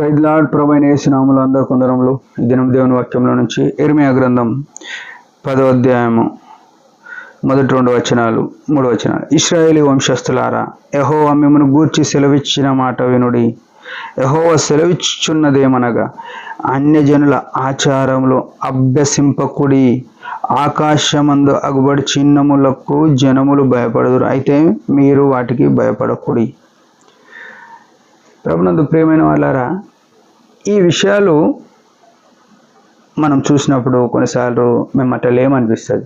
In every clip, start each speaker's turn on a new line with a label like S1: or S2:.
S1: Praise lord. ప్రభువైన యేసు నామములో అందరి కొందరములు. ఈ దినం దేవుని వాక్యంలో నుంచి ఇర్మీయా గ్రంథం 10వ అధ్యాయము 1-2 వచనాలు 3 వచనాలు. ఇశ్రాయేలు వంశస్థులారా, యెహోవా మిమ్మును గూర్చి సెలవిచ్చిన మాట వినుడి. యెహోవా సెలవిచ్చుచున్నదేమనగా, అన్యజనుల ఆచారములు అభ్యసింపకుడి. ఆకాశమందు అగుబడి చిహ్నములకు జనములు భయపడుదురు, అయితే మీరు వాటికి భయపడకుడి. ప్రభునందు ప్రియమైన వాళ్ళారా, ఈ విషయాలు మనం చూసినప్పుడు కొన్నిసార్లు మేము అట్లా లేమనిపిస్తుంది.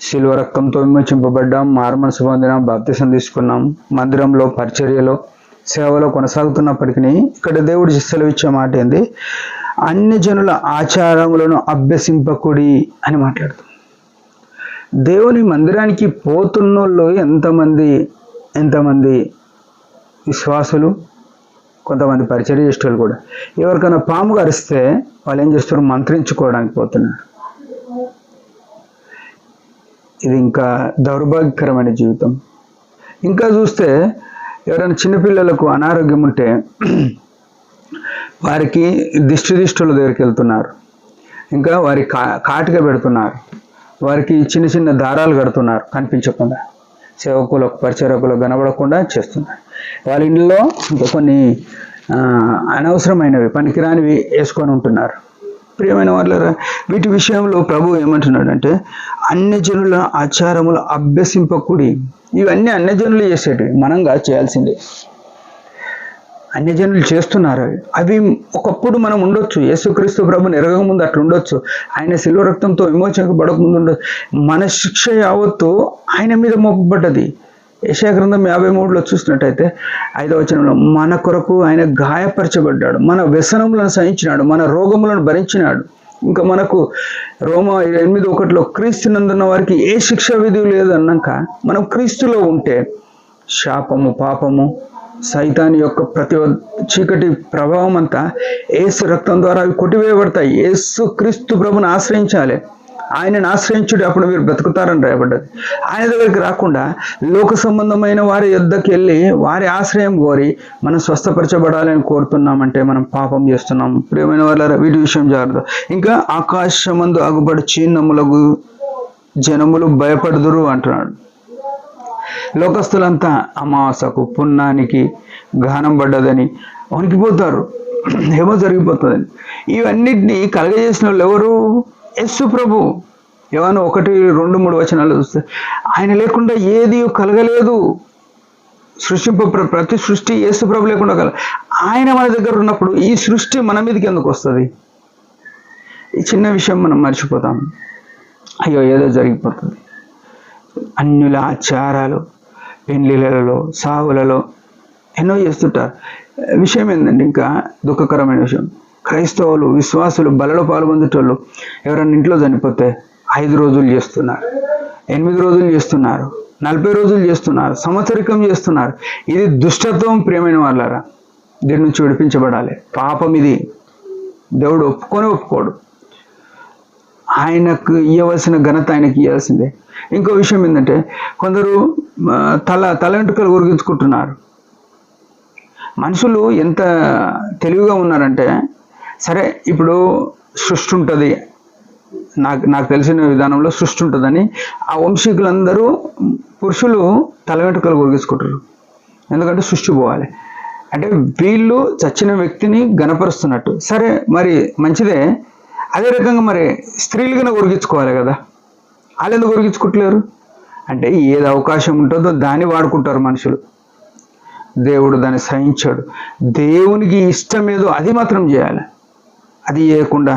S1: శిలువ రక్తంతో విమోచింపబడ్డాం, మారుమనసు పొందినాం, బాప్తిసం తీసుకున్నాం, మందిరంలో పరిచర్యలో సేవలో కొనసాగుతున్నప్పటికీ ఇక్కడ దేవుడు సెలవిచ్చే మాట ఏంది? అన్ని జనుల ఆచారములను అభ్యసింపకుడి అని మాట్లాడుతాం. దేవుని మందిరానికి పోతున్నోళ్ళు ఎంతమంది విశ్వాసులు, కొంతమంది పరిచర్య చేసేవాళ్ళు కూడా. ఎవరికైనా పాము కరిస్తే వాళ్ళు ఏం చేస్తారు? మంత్రించుకోవడానికి పోతున్నారు. ఇది ఇంకా దౌర్భాగ్యకరమైన జీవితం. ఇంకా చూస్తే ఎవరైనా చిన్నపిల్లలకు అనారోగ్యం ఉంటే వారికి దిష్టుల దగ్గరికి వెళ్తున్నారు, ఇంకా వారి కాటిక పెడుతున్నారు, వారికి చిన్న చిన్న దారాలు కడుతున్నారు కనిపించకుండా, సేవకులకు పరిచరకులకు కనబడకుండా చేస్తున్నారు. వాళ్ళ ఇంట్లో ఇంకా కొన్ని అనవసరమైనవి పనికిరానివి వేసుకొని ఉంటున్నారు. ప్రియమైన వాళ్ళ వీటి విషయంలో ప్రభు ఏమంటున్నాడంటే, అన్యజనుల ఆచారములు అభ్యసింపకుడి. ఇవన్నీ అన్యజనులు చేసేటివి, మనంగా చేయాల్సిందే. అన్యజనులు చేస్తున్నారు అవి. ఒకప్పుడు మనం ఉండొచ్చు, యేసుక్రీస్తు ప్రభుని ఎరగక ముందు అట్లా ఉండొచ్చు, ఆయన శిలువ రక్తంతో విమోచనపడక ముందు ఉండొచ్చు. మన శిక్ష యావత్తు ఆయన మీద మోపబడ్డది. యెషయా గ్రంథం 53లో చూసినట్టయితే 5వ వచనంలో, మన కొరకు ఆయన గాయపరచబడ్డాడు, మన వ్యసనములను సహించినాడు, మన రోగములను భరించినాడు. ఇంకా మనకు రోమా 8:1 క్రీస్తునందున్న వారికి ఏ శిక్ష విధి లేదు అన్నాక, మనం క్రీస్తులో ఉంటే శాపము, పాపము, సైతాని యొక్క ప్రతి చీకటి ప్రభావం అంతా యేసు రక్తం ద్వారా అవి కొట్టివేయబడతాయి. యేసు క్రీస్తు ప్రభుని ఆశ్రయించాలి, ఆయనను ఆశ్రయించుడు, అప్పుడు మీరు బ్రతుకుతారని రాయబడ్డది. ఆయన దగ్గరికి రాకుండా లోక సంబంధమైన వారి యొద్దకు వెళ్ళి వారి ఆశ్రయం కోరి మనం స్వస్థపరచబడాలని కోరుతున్నామంటే మనం పాపం చేస్తున్నాం. ప్రియమైన వాళ్ళ వీటి విషయం జాగ్రత్త. ఇంకా ఆకాశమందు అగుబడి చిహ్నములకు జనములు భయపడుదురు అంటున్నాడు. లోకస్తులంతా అమావాసకు పున్నానికి గానం పడ్డదని వణికిపోతారు, ఏమో జరిగిపోతుందని. ఇవన్నిటినీ కలగజేసిన వాళ్ళు ఎవరు? యేసు ప్రభు. యోహాను 1-2-3 వచనాలు చూస్తే, ఆయన లేకుండా ఏది కలగలేదు. ప్రతి సృష్టి యేసు ప్రభు లేకుండా ఆయన మన దగ్గర ఉన్నప్పుడు ఈ సృష్టి మన మీదకి ఎందుకు వస్తుంది? ఈ చిన్న విషయం మనం మర్చిపోతాం. అయ్యో ఏదో జరిగిపోతుంది. అన్యుల ఆచారాలు, పెండ్లిలలో, సావులలో ఎన్నో చేస్తుంటారు. విషయం ఏంటంటే, ఇంకా దుఃఖకరమైన విషయం, క్రైస్తవులు, విశ్వాసులు, బలలో పాల్గొందేటోళ్ళు ఎవరైనా ఇంట్లో చనిపోతే 5 రోజులు చేస్తున్నారు, 8 రోజులు చేస్తున్నారు, 40 రోజులు చేస్తున్నారు, సంవత్సరికం చేస్తున్నారు. ఇది దుష్టత్వం. ప్రియమైన వాళ్ళారా, దీని నుంచి విడిపించబడాలి. పాపం ఇది. దేవుడు ఒప్పుకోడు. ఆయనకు ఇవ్వవలసిన ఘనత ఆయనకి ఇవ్వాల్సిందే. ఇంకో విషయం ఏంటంటే, కొందరు తల వెంట్రుకలు ఉరిగించుకుంటున్నారు. మనుషులు ఎంత తెలివిగా ఉన్నారంటే, సరే ఇప్పుడు సృష్టి ఉంటుంది, నాకు తెలిసిన విధానంలో సృష్టి ఉంటుందని ఆ వంశీకులందరూ పురుషులు తల వెంట్రుకలు ఉరిగించుకుంటారు. ఎందుకంటే సృష్టి పోవాలి అంటే వీళ్ళు చచ్చిన వ్యక్తిని గణపరుస్తున్నట్టు. సరే మరి మంచిదే. అదే రకంగా మరి స్త్రీలు కన్నా ఉరిగించుకోవాలి కదా, వాళ్ళు ఎందుకు ఉరిగించుకుంటలేరు? అంటే ఏది అవకాశం ఉంటుందో దాన్ని వాడుకుంటారు మనుషులు. దేవుడు దాన్ని సహించాడు. దేవునికి ఇష్టం ఏదో అది మాత్రం చేయాలి. అది చేయకుండా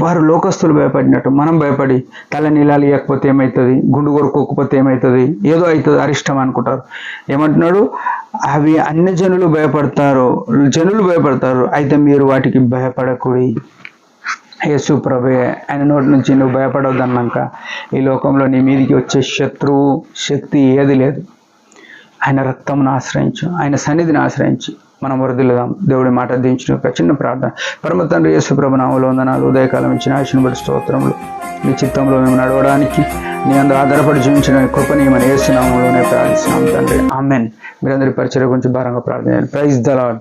S1: వారు లోకస్తులు భయపడినట్టు మనం భయపడి తల నీలాలు ఇవ్వకపోతే ఏమవుతుంది, గుండు కొరుకోకపోతే ఏమవుతుంది, ఏదో అవుతుంది, అరిష్టం అనుకుంటారు. ఏమంటున్నాడు? అవి అన్ని జనులు భయపడతారు, అయితే మీరు వాటికి భయపడకూడి. యేసు ప్రభువే ఆయన నోటి నుంచి నువ్వు భయపడవద్దు అన్నాక ఈ లోకంలో నీ మీదికి వచ్చే శత్రువు శక్తి ఏది లేదు. ఆయన రక్తమును ఆశ్రయించు, ఆయన సన్నిధిని ఆశ్రయించి మనం వరదిల్లుదాం. దేవుడి మాట దించిన ఒక చిన్న ప్రార్థన. పరమ తండ్రి యేసు ప్రభు నామములో వందనాలు. ఉదయకాలం ఇచ్చిన ఆశను బట్టి స్తోత్రములు. నీ చిత్తంలో మేము నడవడానికి, నీ అందు ఆధారపడి జీవించిన కృపని మన యేసు నామములోనే ప్రార్థిస్తున్నాం తండ్రి. ఆమెన్. మీరందరి పరిచర్య గురించి భారంగా ప్రార్థన. Praise the lord.